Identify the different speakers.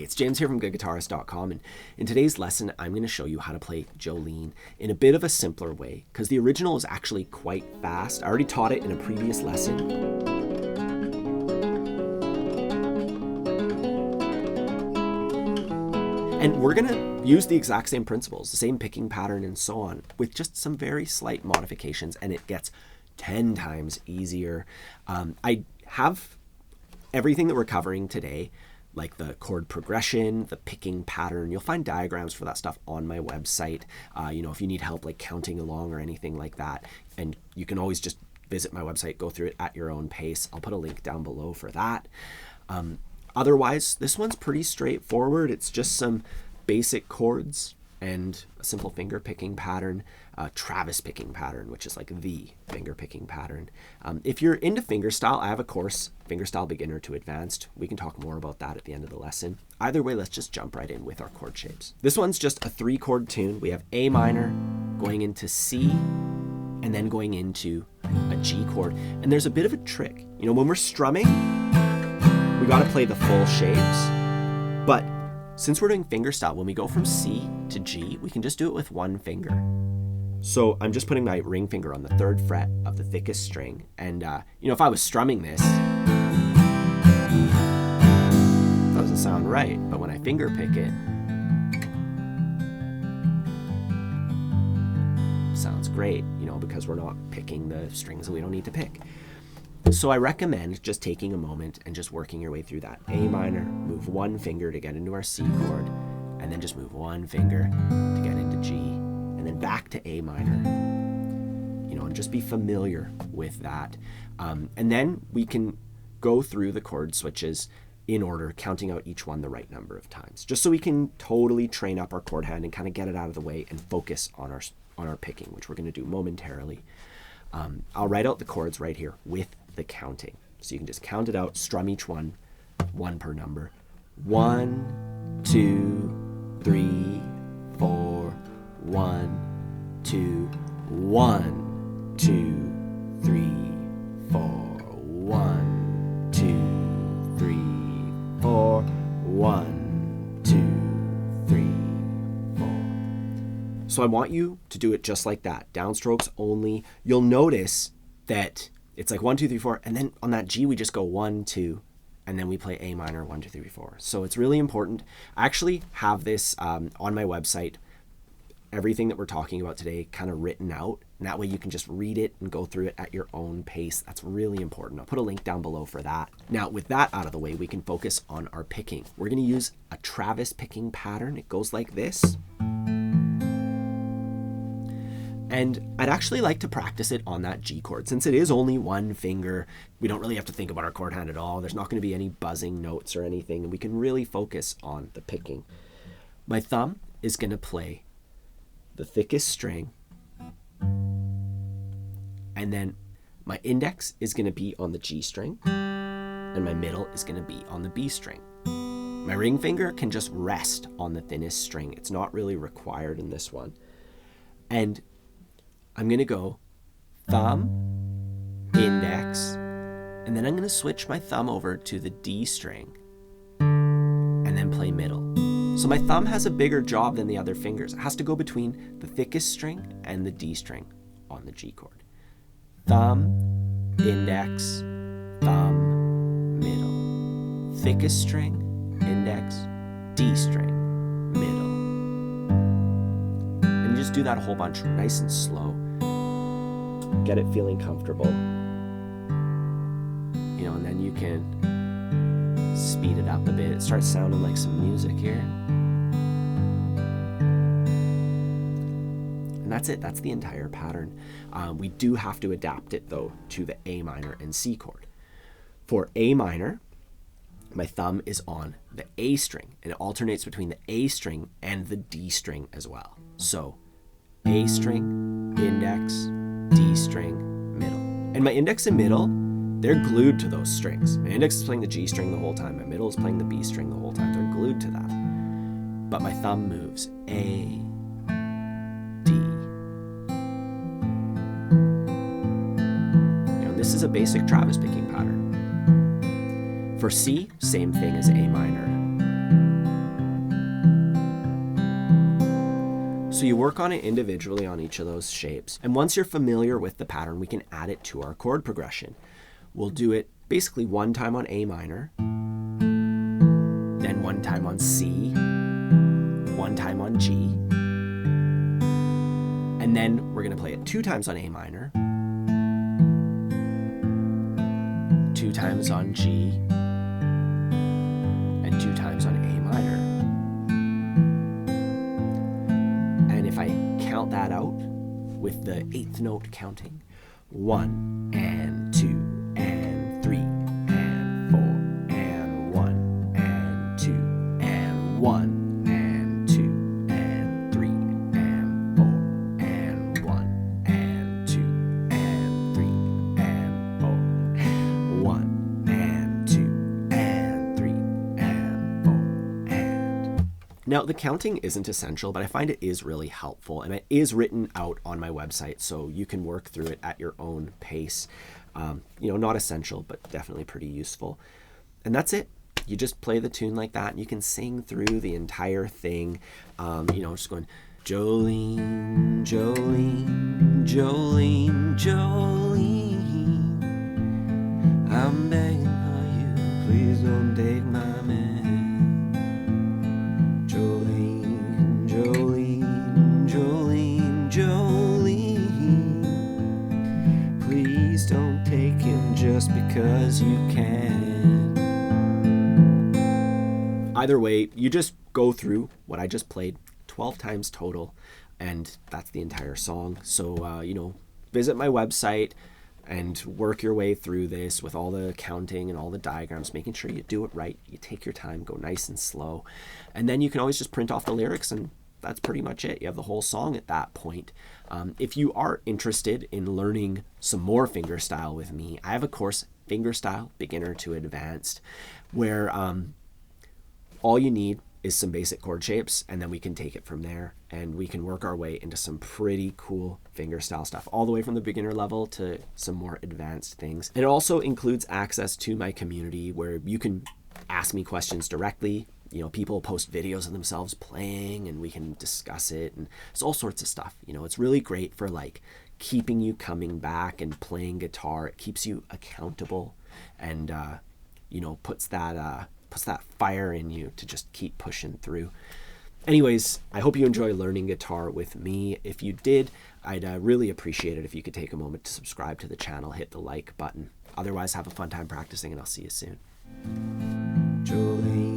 Speaker 1: Hey, it's James here from GoodGuitarist.com, and in today's lesson, I'm going to show you how to play Jolene in a bit of a simpler way, because the original is actually quite fast. I already taught it in a previous lesson. And we're going to use the exact same principles, the same picking pattern and so on, with just some very slight modifications, and it gets 10 times easier. I have everything that we're covering today, like the chord progression, the picking pattern. You'll find diagrams for that stuff on my website. If you need help like counting along or anything like that, and you can always just visit my website, go through it at your own pace. I'll put a link down below for that. Otherwise, this one's pretty straightforward. It's just some basic chords and a simple finger picking pattern, Travis picking pattern, which is like the finger picking pattern. If you're into fingerstyle, I have a course, Fingerstyle Beginner to Advanced. We can talk more about that at the end of the lesson. Either way, let's just jump right in with our chord shapes. This one's just a 3-chord tune. We have A minor going into C and then going into a G chord. And there's a bit of a trick. When we're strumming, we got to play the full shapes, but since we're doing fingerstyle, when we go from C to G, we can just do it with one finger. So I'm just putting my ring finger on the 3rd fret of the thickest string. And, if I was strumming this, it doesn't sound right. But when I finger pick it, sounds great, because we're not picking the strings that we don't need to pick. So I recommend just taking a moment and just working your way through that. A minor, move one finger to get into our C chord, and then just move one finger to get into G, and then back to A minor, and just be familiar with that. And then we can go through the chord switches in order, counting out each one the right number of times, just so we can totally train up our chord hand and kind of get it out of the way and focus on our picking, which we're going to do momentarily. I'll write out the chords right here with the counting. So you can just count it out, strum each one per number. 1, 2, 3, 4, 1, 2, 1, 2, 3, 4, 1, 2, 3, 4, 1, 2, 3, 4. So I want you to do it just like that, downstrokes only. You'll notice that it's like 1, 2, 3, 4, and then on that G we just go 1, 2, and then we play A minor 1, 2, 3, 4. So it's really important. I actually have this on my website, everything that we're talking about today kind of written out, and that way you can just read it and go through it at your own pace. That's really important. I'll put a link down below for that. Now with that out of the way, we can focus on our picking. We're going to use a Travis picking pattern. It goes like this. And I'd actually like to practice it on that G chord. Since it is only one finger, we don't really have to think about our chord hand at all. There's not going to be any buzzing notes or anything, and we can really focus on the picking. My thumb is going to play the thickest string, and then my index is going to be on the G string, and my middle is going to be on the B string. My ring finger can just rest on the thinnest string. It's not really required in this one. And I'm going to go thumb, index, and then I'm going to switch my thumb over to the D string and then play middle. So my thumb has a bigger job than the other fingers. It has to go between the thickest string and the D string on the G chord. Thumb, index, thumb, middle. Thickest string, index, D string, middle. And you just do that a whole bunch, nice and slow. Get it feeling comfortable. And then you can speed it up a bit. It starts sounding like some music here. And that's it. That's the entire pattern. We do have to adapt it, though, to the A minor and C chord. For A minor, my thumb is on the A string, and it alternates between the A string and the D string as well. So A string, index, D string, middle. And my index and middle, they're glued to those strings. My index is playing the G string the whole time. My middle is playing the B string the whole time. They're glued to that. But my thumb moves A, D. This is a basic Travis picking pattern. For C, same thing as A minor. So you work on it individually on each of those shapes. And once you're familiar with the pattern, we can add it to our chord progression. We'll do it basically one time on A minor, then one time on C, one time on G, and then we're going to play it 2 times on A minor, 2 times on G, and 2 times on A minor. And if I count that out with the 8th note counting, 1 and 2 and 3 and 4 and 1 and 2 and 1 and 2 and 3 and 4 and 1 and 2 and 3 and 4, 1 and 2 and 3 and 4 and... Now, the counting isn't essential, but I find it is really helpful, and it is written out on my website, so you can work through it at your own pace. You know, not essential, but definitely pretty useful. And that's it. You just play the tune like that, and you can sing through the entire thing. You know, just going, Jolene, Jolene, Jolene, Jolene, I'm begging for you, please don't take my man. Jolene, Jolene, Jolene, Jolene, please don't take him just because you can. Either way, you just go through what I just played 12 times total, and that's the entire song. So, you know, visit my website and work your way through this with all the counting and all the diagrams, making sure you do it right. You take your time, go nice and slow, and then you can always just print off the lyrics, and that's pretty much it. You have the whole song at that point. If you are interested in learning some more fingerstyle with me, I have a course, Fingerstyle, Beginner to Advanced, where all you need is some basic chord shapes, and then we can take it from there, and we can work our way into some pretty cool fingerstyle stuff, all the way from the beginner level to some more advanced things. It also includes access to my community where you can ask me questions directly. You know, people post videos of themselves playing, and we can discuss it, and it's all sorts of stuff. You know, it's really great for like keeping you coming back and playing guitar. It keeps you accountable, and you know, puts that fire in you to just keep pushing through. Anyways, I hope you enjoy learning guitar with me. If you did, I'd really appreciate it if you could take a moment to subscribe to the channel, hit the like button. Otherwise, have a fun time practicing, and I'll see you soon. Jolene.